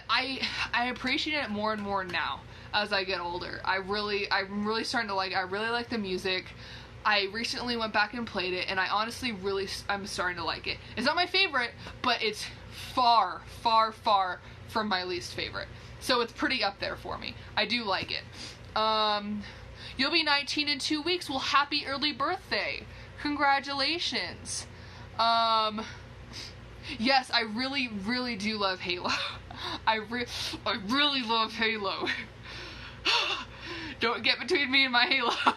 I appreciate it more and more now as I get older. I'm really starting to I really like the music. I recently went back and played it, and I honestly I'm starting to like it. It's not my favorite, but it's far, far, far from my least favorite. So it's pretty up there for me. I do like it. You'll be 19 in 2 weeks. Well, happy early birthday. Congratulations. Yes, I really, really do love Halo. I really love Halo. Don't get between me and my Halo.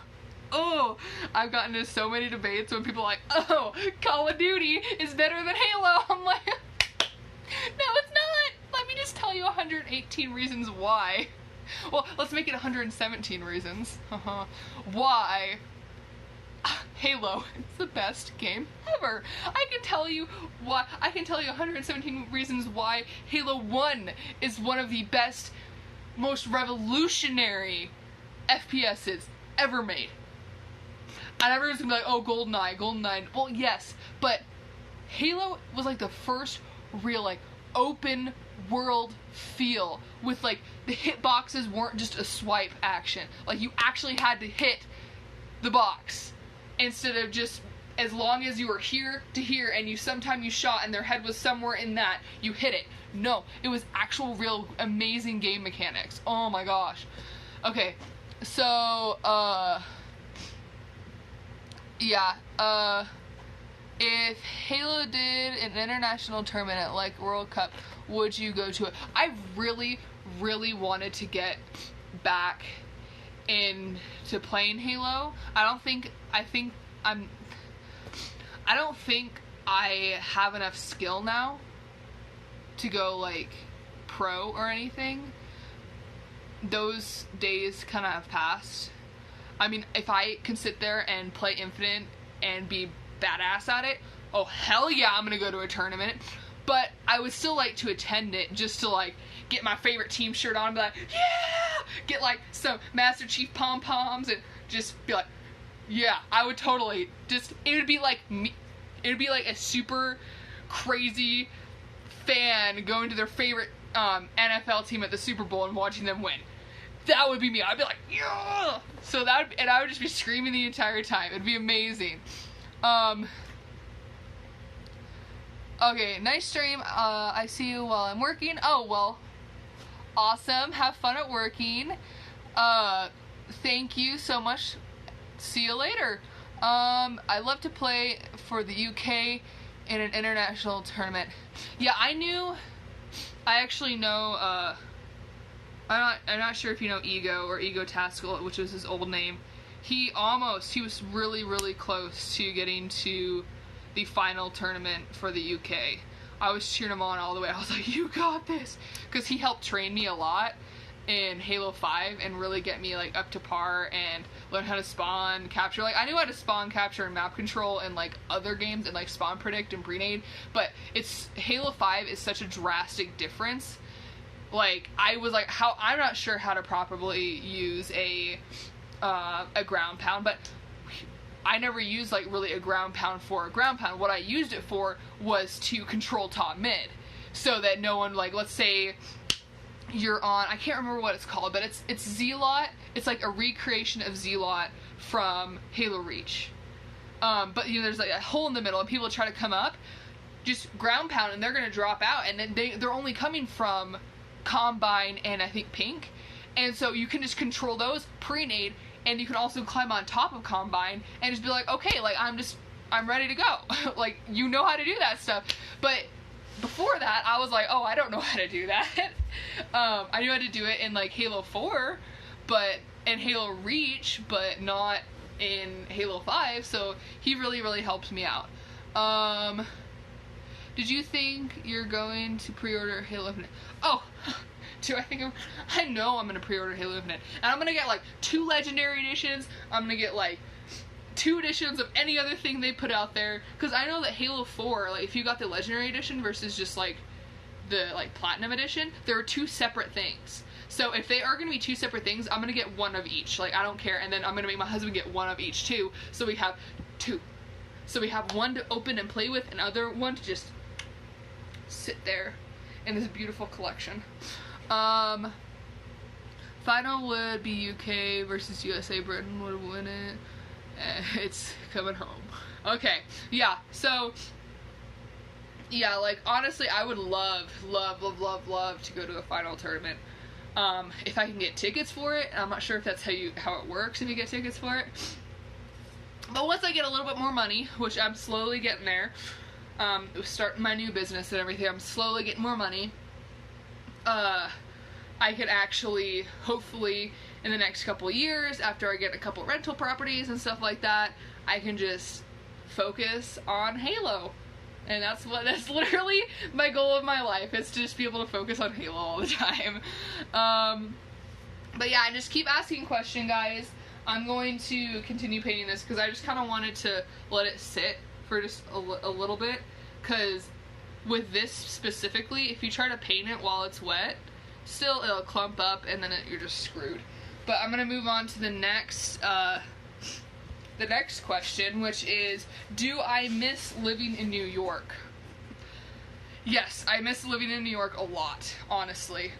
Oh, I've gotten into so many debates when people are like, oh, Call of Duty is better than Halo. I'm like, no, it's not. Let me just tell you 118 reasons why. Well, let's make it 117 reasons. Why Halo is the best game ever. I can tell you 117 reasons why Halo 1 is one of the best, most revolutionary FPSs ever made. And everyone's gonna be like, oh, GoldenEye. Well, yes, but Halo was like the first real like open world feel with like the hitboxes weren't just a swipe action. Like you actually had to hit the box. instead of just as long as you were here to here and you shot and their head was somewhere in that, you hit it. No, it was actual real amazing game mechanics. Oh my gosh. Okay, so, if Halo did an international tournament like World Cup, would you go to it? I really, really wanted to get back into playing Halo. I don't think I have enough skill now to go, like, pro or anything. Those days kind of have passed. I mean, if I can sit there and play Infinite and be badass at it, oh hell yeah, I'm gonna go to a tournament. But I would still like to attend it just to, like, get my favorite team shirt on and be like, yeah! Get, like, some Master Chief pom-poms and just be like, yeah, I would totally just, it would be like a super crazy fan going to their favorite NFL team at the Super Bowl and watching them win. That would be me. I'd be like, yeah! So and I would just be screaming the entire time. It'd be amazing. Okay, nice stream. I see you while I'm working. Oh, well, awesome. Have fun at working. Thank you so much. See you later. I love to play for the UK in an international tournament. Yeah, I actually know, I'm not sure if you know Ego or Egotastical, which was his old name. He was really, really close to getting to the final tournament for the UK. I was cheering him on all the way. I was like, you got this! Because he helped train me a lot in Halo 5 and really get me, like, up to par and learn how to spawn, capture. Like, I knew how to spawn, capture, and map control in, like, other games and, like, spawn predict and pre-nade, but Halo 5 is such a drastic difference. Like, I was like, I'm not sure how to properly use a ground pound, but I never used, like, really a ground pound for a ground pound. What I used it for was to control top mid, so that no one, like, let's say you're on, I can't remember what it's called, but it's Zealot. It's like a recreation of Zealot from Halo Reach. But, you know, there's, like, a hole in the middle, and people try to come up, just ground pound, and they're gonna drop out, and then they're only coming from Combine and I think Pink, and so you can just control those, pre-nade, and you can also climb on top of Combine and just be like, okay, like, I'm ready to go. Like, you know how to do that stuff. But before that, I was like, oh, I don't know how to do that. I knew how to do it in, like, Halo 4, but in Halo Reach, but not in Halo 5, so he really, really helped me out. Did you think you're going to pre-order Halo Infinite? Oh, I know I'm going to pre-order Halo Infinite. And I'm going to get, like, 2 Legendary Editions. I'm going to get, like, 2 editions of any other thing they put out there. Because I know that Halo 4, like, if you got the Legendary Edition versus just, like, the, like, Platinum Edition, there are 2 separate things. So if they are going to be 2 separate things, I'm going to get 1 of each. Like, I don't care. And then I'm going to make my husband get 1 of each, too. So we have 2. So we have 1 to open and play with, and other 1 to just sit there in this beautiful collection. Final would be UK versus USA. Britain would win it. It's coming home. Okay, yeah, so, yeah, like, honestly, I would love to go to a final tournament. If I can get tickets for it. I'm not sure if that's how it works, if you get tickets for it. But once I get a little bit more money, which I'm slowly getting there, starting my new business and everything, I'm slowly getting more money, I could actually, hopefully, in the next couple years, after I get a couple rental properties and stuff like that, I can just focus on Halo. And that's literally my goal of my life, is to just be able to focus on Halo all the time. But yeah, and just keep asking questions, guys. I'm going to continue painting this, because I just kind of wanted to let it sit for just a little bit, because with this specifically, if you try to paint it while it's wet, still it'll clump up, and then you're just screwed. But I'm going to move on to the next question, which is, do I miss living in New York? Yes, I miss living in New York a lot, honestly.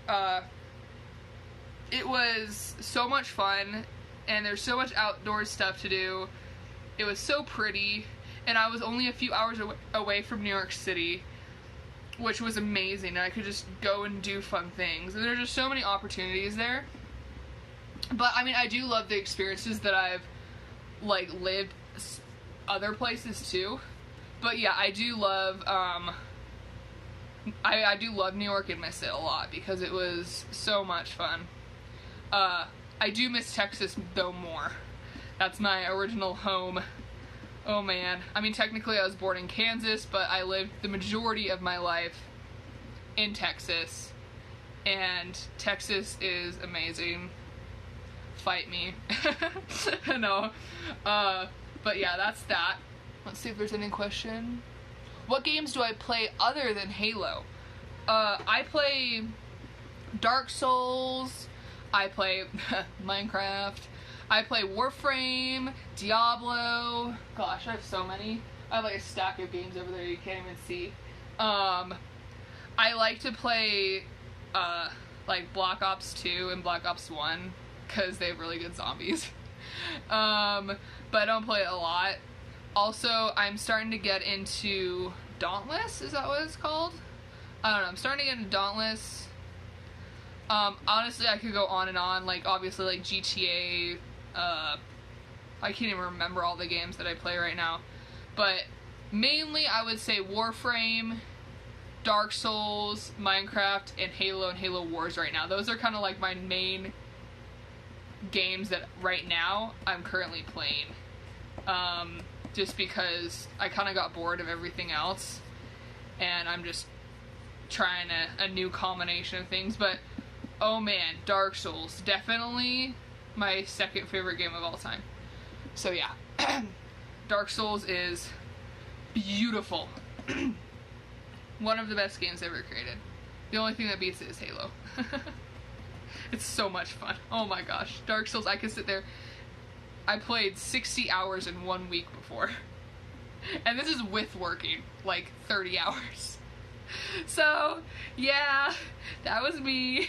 It was so much fun, and there's so much outdoor stuff to do, It was so pretty, and I was only a few hours away from New York City, which was amazing, and I could just go and do fun things. And there's just so many opportunities there. But, I mean, I do love the experiences that I've, like, lived other places, too. But, yeah, I do love, I do love New York and miss it a lot, because it was so much fun. I do miss Texas, though, more. That's my original home. Oh, man. I mean, technically I was born in Kansas, but I lived the majority of my life in Texas. And Texas is amazing. Fight me. No. But yeah, that's that. Let's see if there's any question. What games do I play other than Halo? I play Dark Souls. I play Minecraft. I play Warframe, Diablo. Gosh, I have so many. I have like a stack of games over there you can't even see. I like to play like Black Ops 2 and Black Ops 1 because they have really good zombies. But I don't play it a lot. Also, I'm starting to get into Dauntless, is that what it's called? I don't know, I'm starting to get into Dauntless. Honestly, I could go on and on, like, obviously, like, GTA, I can't even remember all the games that I play right now, but mainly I would say Warframe, Dark Souls, Minecraft, and Halo Wars right now. Those are kind of like my main games that right now I'm currently playing, just because I kind of got bored of everything else, and I'm just trying a new combination of things. But oh man, Dark Souls, definitely my second favorite game of all time. So yeah, Dark Souls is beautiful. One of the best games ever created. The only thing that beats it is Halo. It's so much fun. Oh my gosh, Dark Souls, I could sit there. I played 60 hours in 1 week before. And this is with working, like 30 hours. So, yeah, that was me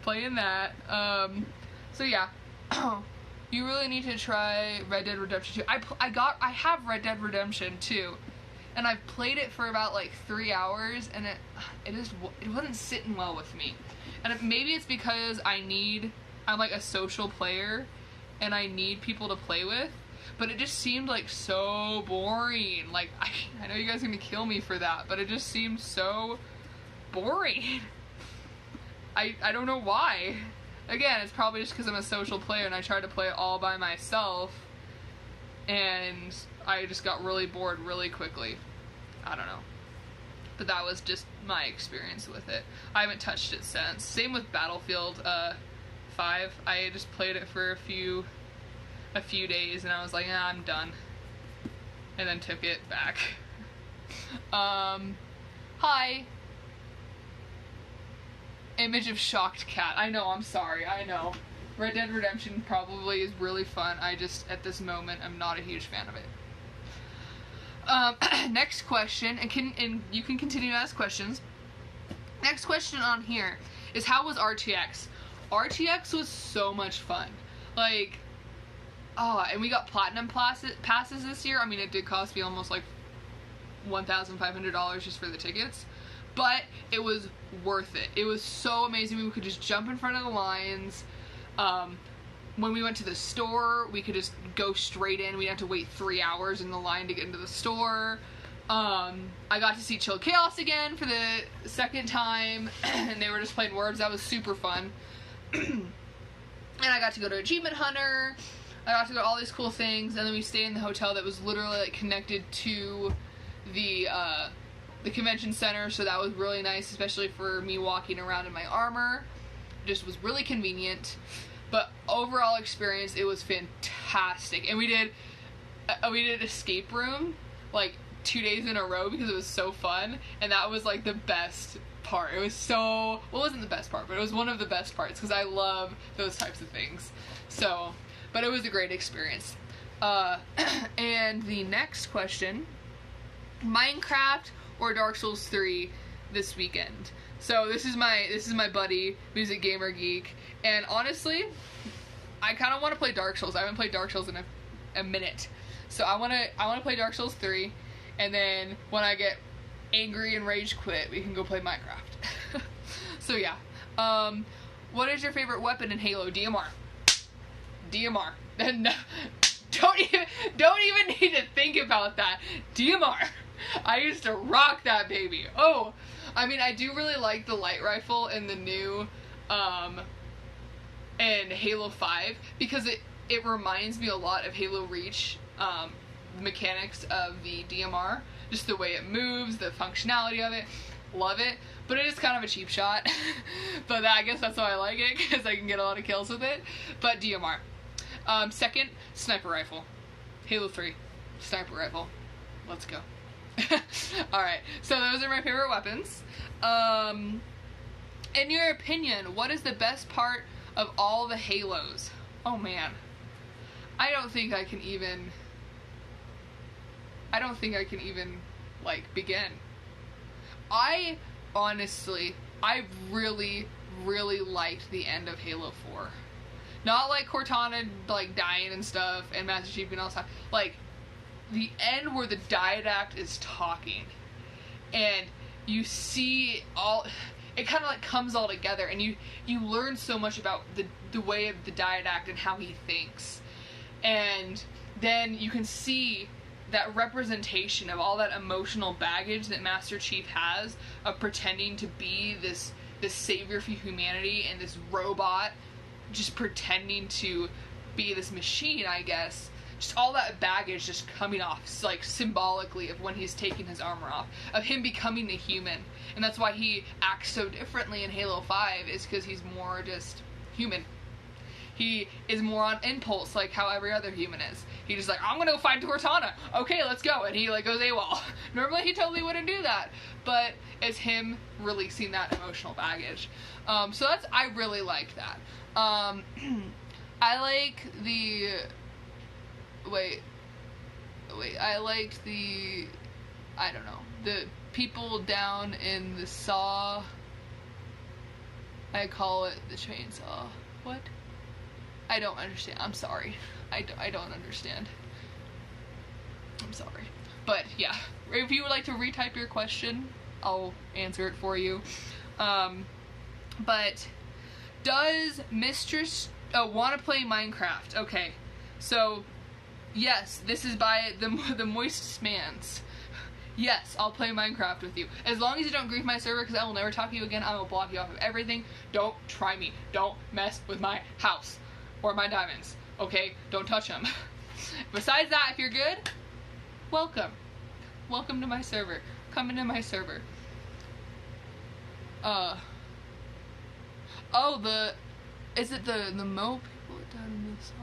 playing that. So yeah, you really need to try Red Dead Redemption 2. I have Red Dead Redemption 2, and I've played it for about like 3 hours, and it wasn't sitting well with me. And maybe it's because I'm like a social player, and I need people to play with, but it just seemed like so boring. Like, I know you guys are gonna kill me for that, but it just seemed so boring. I don't know why. Again, it's probably just because I'm a social player and I tried to play it all by myself, and I just got really bored really quickly. I don't know. But that was just my experience with it. I haven't touched it since. Same with Battlefield 5. I just played it for a few days and I was like, nah, I'm done. And then took it back. Hi. Image of shocked cat. I know, I'm sorry, I know. Red Dead Redemption probably is really fun. I just, at this moment, I'm not a huge fan of it. Next question, and you can continue to ask questions. Next question on here is, how was RTX? RTX was so much fun. Like, and we got platinum passes this year. I mean, it did cost me almost like $1,500 just for the tickets, but it was worth it. It was so amazing. We could just jump in front of the lines. When we went to the store, we could just go straight in. We didn't have to wait 3 hours in the line to get into the store. I got to see Chill Chaos again for the second time, and they were just playing words. That was super fun. And I got to go to Achievement Hunter. I got to go to all these cool things, and then we stayed in the hotel that was literally like connected to the convention center, so that was really nice, especially for me walking around in my armor. It just was really convenient. But overall experience, it was fantastic. And we did escape room like 2 days in a row because it was so fun, and that was like the best part. It was so, well, it wasn't the best part, but it was one of the best parts because I love those types of things. So, but it was a great experience. And the next question, Minecraft or Dark Souls 3 this weekend? So this is my buddy who's a gamer geek, and honestly, I kind of want to play Dark Souls. I haven't played Dark Souls in a minute, So I wanna play Dark Souls 3, and then when I get angry and rage quit, we can go play Minecraft. So yeah. What is your favorite weapon in Halo? DMR. DMR. And don't even need to think about that. DMR. I used to rock that baby. Oh, I mean, I do really like the light rifle in the new, in Halo 5, because it reminds me a lot of Halo Reach, the mechanics of the DMR, just the way it moves, the functionality of it. Love it, but it is kind of a cheap shot. But I guess that's why I like it, because I can get a lot of kills with it. But DMR. Second, sniper rifle. Halo 3, sniper rifle. Let's go. Alright, so those are my favorite weapons. In your opinion, what is the best part of all the Halos? Oh man. I don't think I can even, like, begin. I really, really liked the end of Halo 4. Not like Cortana, like, dying and stuff, and Master Chief and all that. Like, the end where the Didact is talking, and you see all, it kind of like comes all together, and you learn so much about the way of the Didact and how he thinks. And then you can see that representation of all that emotional baggage that Master Chief has, of pretending to be this savior for humanity, and this robot just pretending to be this machine, I guess. Just all that baggage just coming off, like, symbolically of when he's taking his armor off, of him becoming a human. And that's why he acts so differently in Halo 5, is because he's more just human. He is more on impulse, like how every other human is. He's just like, I'm gonna go find Cortana. Okay, let's go. And he, like, goes AWOL. Normally he totally wouldn't do that. But it's him releasing that emotional baggage. So I really liked that. I like the... I liked the... I don't know. The people down in the saw... I call it the chainsaw. What? I don't understand. I'm sorry. I don't understand. I'm sorry. But, yeah. If you would like to retype your question, I'll answer it for you. But, does Mistress want to play Minecraft? Okay. So, yes, this is by the Moist Mans. Yes, I'll play Minecraft with you. As long as you don't grief my server, because I will never talk to you again. I will block you off of everything. Don't try me. Don't mess with my house. Or my diamonds. Okay? Don't touch them. Besides that, if you're good, welcome. Welcome to my server. Come into my server. Is it the Mo people down in the saw?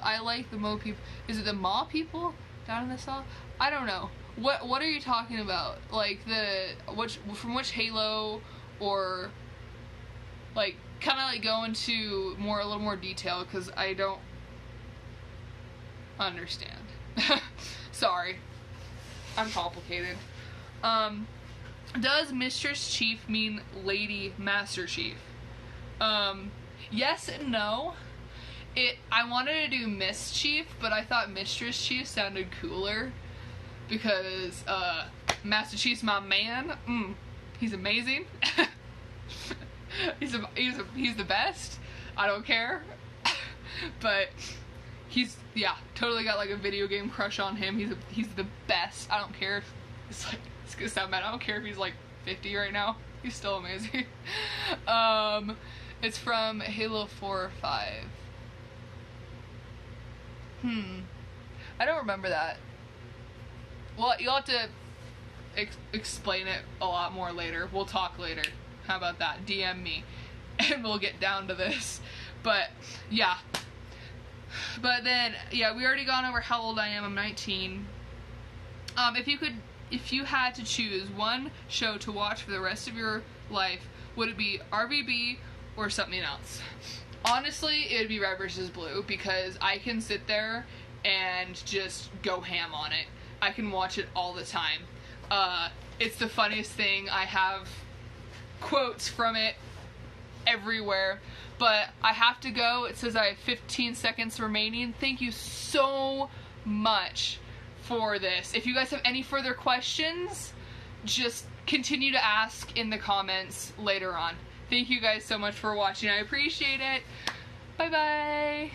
I like the Mo people. Is it the Ma people down in the saw? I don't know. What are you talking about? Like from which Halo, or like kind of like go into a little more detail, because I don't understand. Sorry. I'm complicated. Does Mistress Chief mean Lady Master Chief? Yes and no. I wanted to do Miss Chief, but I thought Mistress Chief sounded cooler, because Master Chief's my man. He's amazing. He's the best. I don't care. But he's, yeah, totally got like a video game crush on him. He's the best. I don't care if it's like, it's gonna sound bad, I don't care if he's like 50 right now. He's still amazing. It's from Halo 4 or 5. I don't remember that. Well, you'll have to explain it a lot more later. We'll talk later. How about that? DM me, and we'll get down to this. But, yeah. But then, yeah, we already gone over how old I am. I'm 19. If you had to choose one show to watch for the rest of your life, would it be RVB or something else? Honestly, it would be Red vs. Blue, because I can sit there and just go ham on it. I can watch it all the time. It's the funniest thing. I have quotes from it everywhere. But I have to go. It says I have 15 seconds remaining. Thank you so much for this. If you guys have any further questions, just continue to ask in the comments later on. Thank you guys so much for watching. I appreciate it. Bye bye.